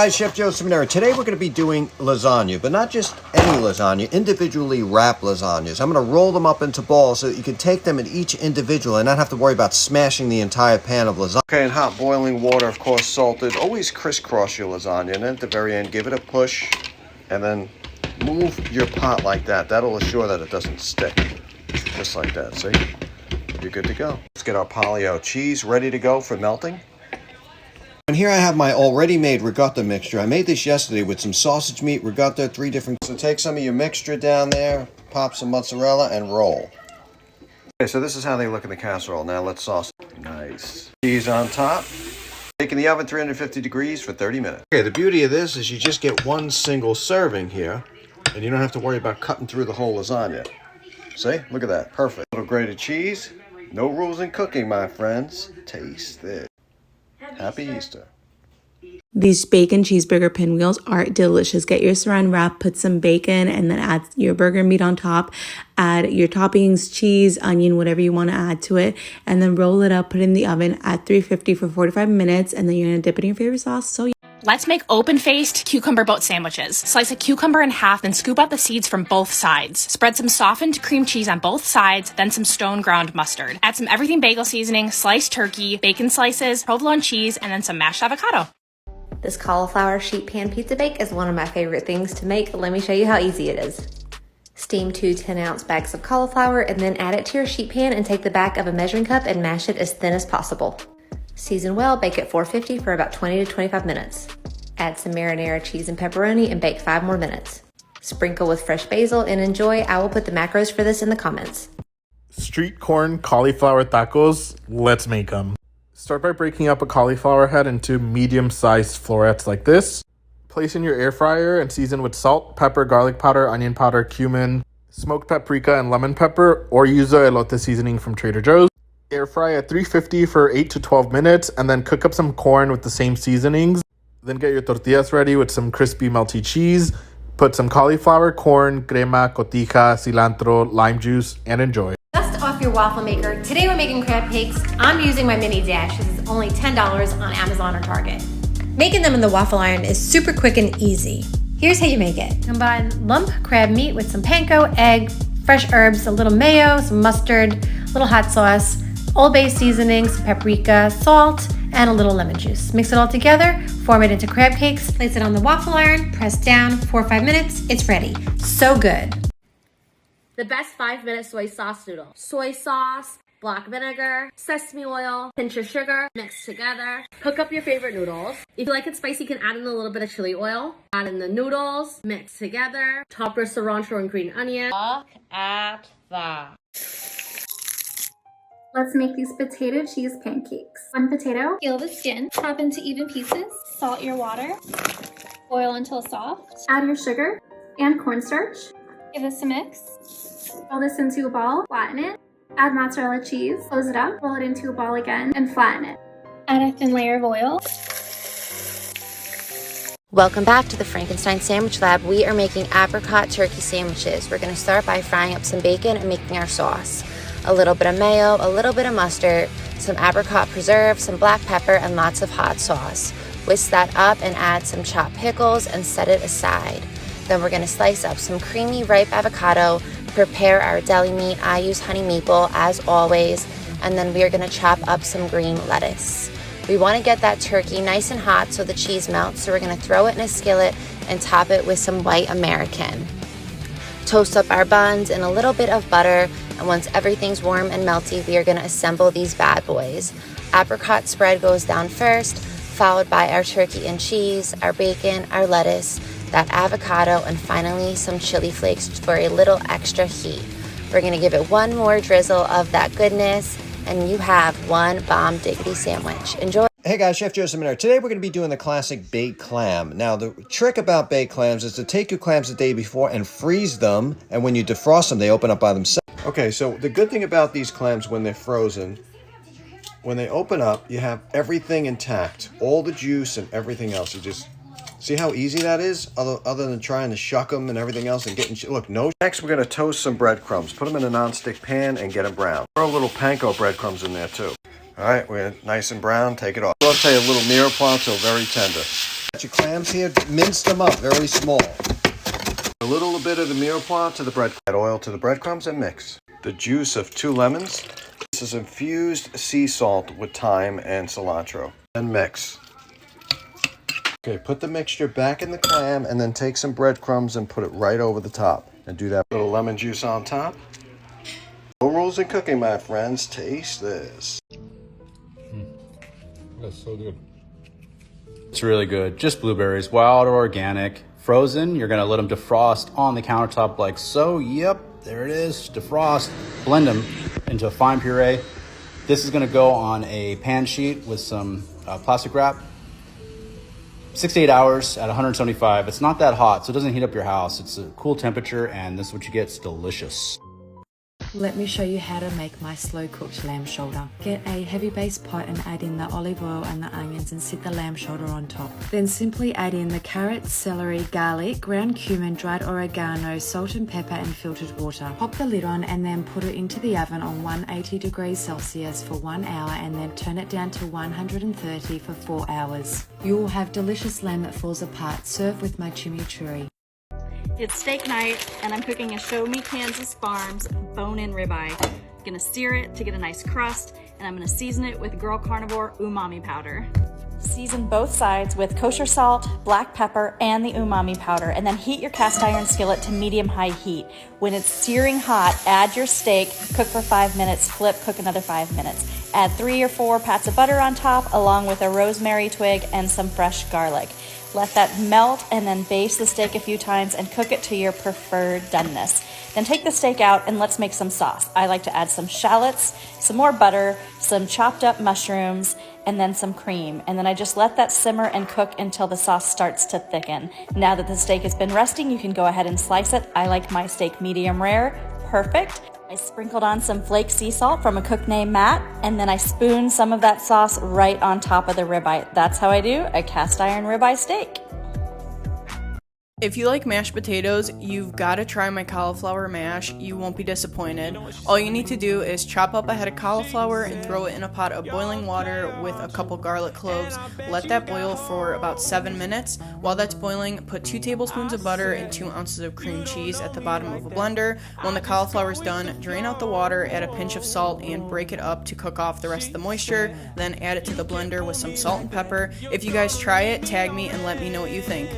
Hi, Chef Joe Seminary. Today we're going to be doing lasagna, but not just any lasagna, individually wrapped lasagnas. I'm going to roll them up into balls so that you can take them in each individual and not have to worry about smashing the entire pan of lasagna. Okay, in hot boiling water, of course, salted. Always crisscross your lasagna, and then at the very end, give it a push, and then move your pot like that. That'll assure that it doesn't stick. Just like that, see? You're good to go. Let's get our polio cheese ready to go for melting. And here I have my already made ricotta mixture. I made this yesterday with some sausage meat, ricotta, 3 different... So take some of your mixture down there, pop some mozzarella, and roll. Okay, so this is how they look in the casserole. Now let's sauce it. Nice. Cheese on top. Bake in the oven 350 degrees for 30 minutes. Okay, the beauty of this is you just get one single serving here, and you don't have to worry about cutting through the whole lasagna. See? Look at that. Perfect. A little grated cheese. No rules in cooking, my friends. Taste this. Happy Easter. These bacon cheeseburger pinwheels are delicious. Get your saran wrap, put some bacon, and then add your burger meat on top. Add your toppings, cheese, onion, whatever you want to add to it. And then roll it up, put it in the oven at 350 for 45 minutes. And then you're going to dip it in your favorite sauce. Let's make open-faced cucumber boat sandwiches. Slice a cucumber in half, then scoop out the seeds from both sides. Spread some softened cream cheese on both sides, then some stone ground mustard. Add some everything bagel seasoning, sliced turkey, bacon slices, provolone cheese, and then some mashed avocado. This cauliflower sheet pan pizza bake is one of my favorite things to make. Let me show you how easy it is. Steam 2 10-ounce bags of cauliflower and then add it to your sheet pan and take the back of a measuring cup and mash it as thin as possible. Season well, bake at 450 for about 20 to 25 minutes. Add some marinara cheese and pepperoni and bake 5 more minutes. Sprinkle with fresh basil and enjoy. I will put the macros for this in the comments. Street corn cauliflower tacos. Let's make them. Start by breaking up a cauliflower head into medium-sized florets like this. Place in your air fryer and season with salt, pepper, garlic powder, onion powder, cumin, smoked paprika, and lemon pepper, or use the elote seasoning from Trader Joe's. Air fry at 350 for 8 to 12 minutes, and then cook up some corn with the same seasonings. Then get your tortillas ready with some crispy melty cheese. Put some cauliflower, corn, crema, cotija, cilantro, lime juice, and enjoy. Dust off your waffle maker. Today we're making crab cakes. I'm using my mini dash. This is only $10 on Amazon or Target. Making them in the waffle iron is super quick and easy. Here's how you make it. Combine lump crab meat with some panko, egg, fresh herbs, a little mayo, some mustard, a little hot sauce, Old Bay seasoning, some paprika, salt, and a little lemon juice. Mix it all together, form it into crab cakes, place it on the waffle iron, press down 4 or 5 minutes, it's ready. So good. The best 5-minute soy sauce noodle. Soy sauce, black vinegar, sesame oil, pinch of sugar, mix together. Cook up your favorite noodles. If you like it spicy, you can add in a little bit of chili oil. Add in the noodles, mix together. Top with cilantro and green onion. Look at that. Let's make these potato cheese pancakes. 1 potato. Peel the skin. Chop into even pieces. Salt your water. Boil until soft. Add your sugar and cornstarch. Give this a mix. Roll this into a ball. Flatten it. Add mozzarella cheese. Close it up. Roll it into a ball again and flatten it. Add a thin layer of oil. Welcome back to the Frankenstein Sandwich Lab. We are making apricot turkey sandwiches. We're going to start by frying up some bacon and making our sauce. A little bit of mayo, a little bit of mustard, some apricot preserve, some black pepper, and lots of hot sauce. Whisk that up and add some chopped pickles and set it aside. Then we're going to slice up some creamy ripe avocado, prepare our deli meat. I use honey maple as always, and then we are going to chop up some green lettuce. We want to get that turkey nice and hot so the cheese melts, so we're going to throw it in a skillet and top it with some white American. Toast up our buns in a little bit of butter, and once everything's warm and melty, we are going to assemble these bad boys. Apricot spread goes down first, followed by our turkey and cheese, our bacon, our lettuce, that avocado, and finally some chili flakes for a little extra heat. We're going to give it one more drizzle of that goodness, and you have one bomb diggity sandwich. Enjoy. Hey guys, Chef Joe Seminary. Today we're going to be doing the classic baked clam. Now the trick about baked clams is to take your clams the day before and freeze them, and when you defrost them, they open up by themselves. Okay, so the good thing about these clams when they're frozen, when they open up, you have everything intact. All the juice and everything else. You just see how easy that is? Other than trying to shuck them and everything else and getting... Look, no... Next, we're going to toast some breadcrumbs. Put them in a non-stick pan and get them brown. Throw a little panko breadcrumbs in there too. All right, we're nice and brown. Take it off. Saute a little mirepoix till very tender. Got your clams here, mince them up very small. A little bit of the mirepoix to the bread, add oil to the breadcrumbs and mix. The juice of 2 lemons. This is infused sea salt with thyme and cilantro. And mix. Okay, put the mixture back in the clam and then take some breadcrumbs and put it right over the top. And do that little lemon juice on top. No rules in cooking, my friends. Taste this. That's so good. It's really good. Just blueberries, wild or organic. Frozen, you're gonna let them defrost on the countertop like so. Yep, there it is, defrost. Blend them into a fine puree. This is gonna go on a pan sheet with some plastic wrap. 6 to 8 hours at 175. It's not that hot, so it doesn't heat up your house. It's a cool temperature, and this is what you get. It's delicious. Let me show you how to make my slow cooked lamb shoulder. Get a heavy base pot and add in the olive oil and the onions and set the lamb shoulder on top. Then simply add in the carrots, celery, garlic, ground cumin, dried oregano, salt and pepper and filtered water. Pop the lid on and then put it into the oven on 180 degrees Celsius for 1 hour and then turn it down to 130 for 4 hours. You will have delicious lamb that falls apart. Serve with my chimichurri. It's steak night, and I'm cooking a Show Me Kansas Farms bone-in ribeye. I'm gonna sear it to get a nice crust, and I'm gonna season it with Girl Carnivore umami powder. Season both sides with kosher salt, black pepper, and the umami powder, and then heat your cast iron skillet to medium-high heat. When it's searing hot, add your steak, cook for 5 minutes, flip, cook another 5 minutes. Add 3 or 4 pats of butter on top, along with a rosemary twig and some fresh garlic. Let that melt and then baste the steak a few times and cook it to your preferred doneness. Then take the steak out and let's make some sauce. I like to add some shallots, some more butter, some chopped up mushrooms, and then some cream. And then I just let that simmer and cook until the sauce starts to thicken. Now that the steak has been resting, you can go ahead and slice it. I like my steak medium rare. Perfect. I sprinkled on some flake sea salt from a cook named Matt, and then I spooned some of that sauce right on top of the ribeye. That's how I do a cast iron ribeye steak. If you like mashed potatoes, you've got to try my cauliflower mash. You won't be disappointed. All you need to do is chop up a head of cauliflower and throw it in a pot of boiling water with a couple garlic cloves. Let that boil for about 7 minutes. While that's boiling, put 2 tablespoons of butter and 2 ounces of cream cheese at the bottom of a blender. When the cauliflower is done, drain out the water, add a pinch of salt, and break it up to cook off the rest of the moisture. Then add it to the blender with some salt and pepper. If you guys try it, tag me and let me know what you think.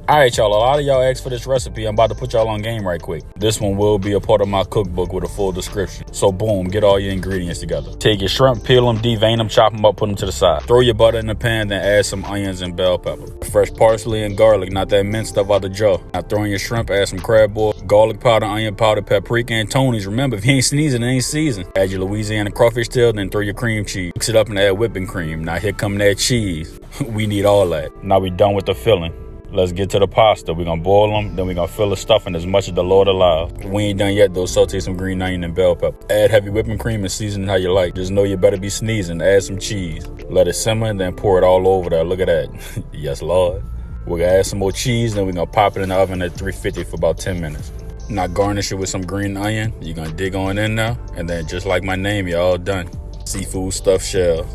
Alright y'all, a lot of y'all asked for this recipe. I'm about to put y'all on game right quick. This one will be a part of my cookbook with a full description. So boom, get all your ingredients together. Take your shrimp, peel them, devein them, chop them up, put them to the side. Throw your butter in the pan, then add some onions and bell pepper. Fresh parsley and garlic, not that minced stuff out the jar. Now throw in your shrimp, add some crab oil, garlic powder, onion powder, paprika, and Tony's. Remember, if you ain't sneezing, it ain't seasoned. Add your Louisiana crawfish tail, then throw your cream cheese. Mix it up and add whipping cream. Now here come that cheese. We need all that. Now we done with the filling. Let's get to the pasta. We're gonna boil them, then we're gonna fill the stuffing as much as the Lord allows. We ain't done yet though. Saute some green onion and bell pepper. Add heavy whipping cream and season it how you like. Just know you better be sneezing. Add some cheese. Let it simmer and then pour it all over there. Look at that. Yes, Lord. We're gonna add some more cheese, then we're gonna pop it in the oven at 350 for about 10 minutes. Now garnish it with some green onion. You're gonna dig on in there, and then just like my name, you're all done. Seafood stuffed shell.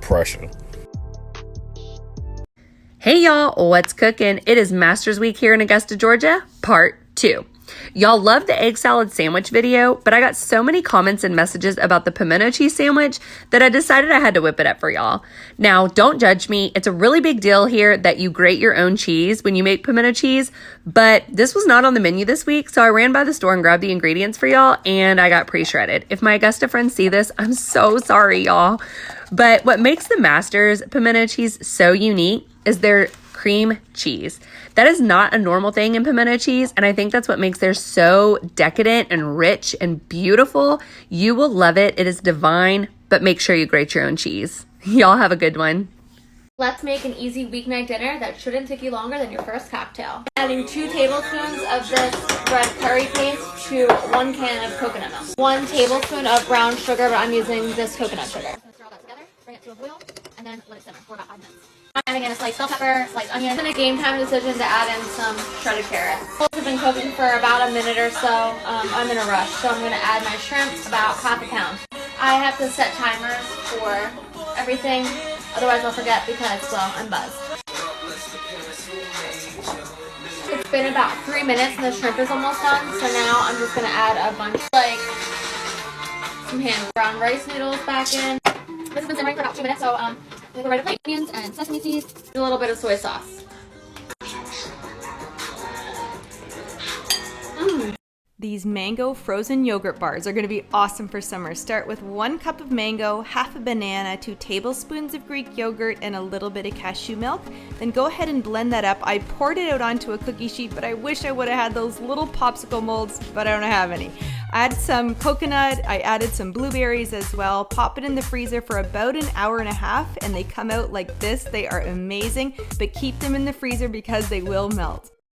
Pressure. Hey y'all, what's cooking? It is Masters Week here in Augusta, Georgia, part 2. Y'all love the egg salad sandwich video, but I got so many comments and messages about the pimento cheese sandwich that I decided I had to whip it up for y'all. Now, don't judge me. It's a really big deal here that you grate your own cheese when you make pimento cheese, but this was not on the menu this week, so I ran by the store and grabbed the ingredients for y'all, and I got pre-shredded. If my Augusta friends see this, I'm so sorry, y'all. But what makes the Masters pimento cheese so unique is their cream cheese. That is not a normal thing in pimento cheese, and I think that's what makes theirs so decadent and rich and beautiful. You will love it. It is divine, but make sure you grate your own cheese. Y'all have a good one. Let's make an easy weeknight dinner that shouldn't take you longer than your first cocktail. Adding 2 tablespoons of this red curry paste to 1 can of coconut milk. 1 tablespoon of brown sugar, but I'm using this coconut sugar. Throw all that together, bring it to a boil, and then let it simmer for about 5 minutes. Adding in a sliced bell pepper, sliced onion. It's been a game time decision to add in some shredded carrots. Balls have been cooking for about a minute or so. I'm in a rush, so I'm going to add my shrimp, about half a pound. I have to set timers for everything, otherwise I'll forget because, well, I'm buzzed. It's been about 3 minutes and the shrimp is almost done. So now I'm just gonna add a bunch, like some hand brown rice noodles back in. This has been simmering for about 2 minutes, so I'm gonna go right up onions and sesame seeds, a little bit of soy sauce. These mango frozen yogurt bars are going to be awesome for summer. Start with 1 cup of mango, half a banana, 2 tablespoons of Greek yogurt, and a little bit of cashew milk. Then go ahead and blend that up. I poured it out onto a cookie sheet, but I wish I would have had those little popsicle molds, but I don't have any. Add some coconut, I added some blueberries as well. Pop it in the freezer for about an hour and a half, and they come out like this. They are amazing, but keep them in the freezer because they will melt.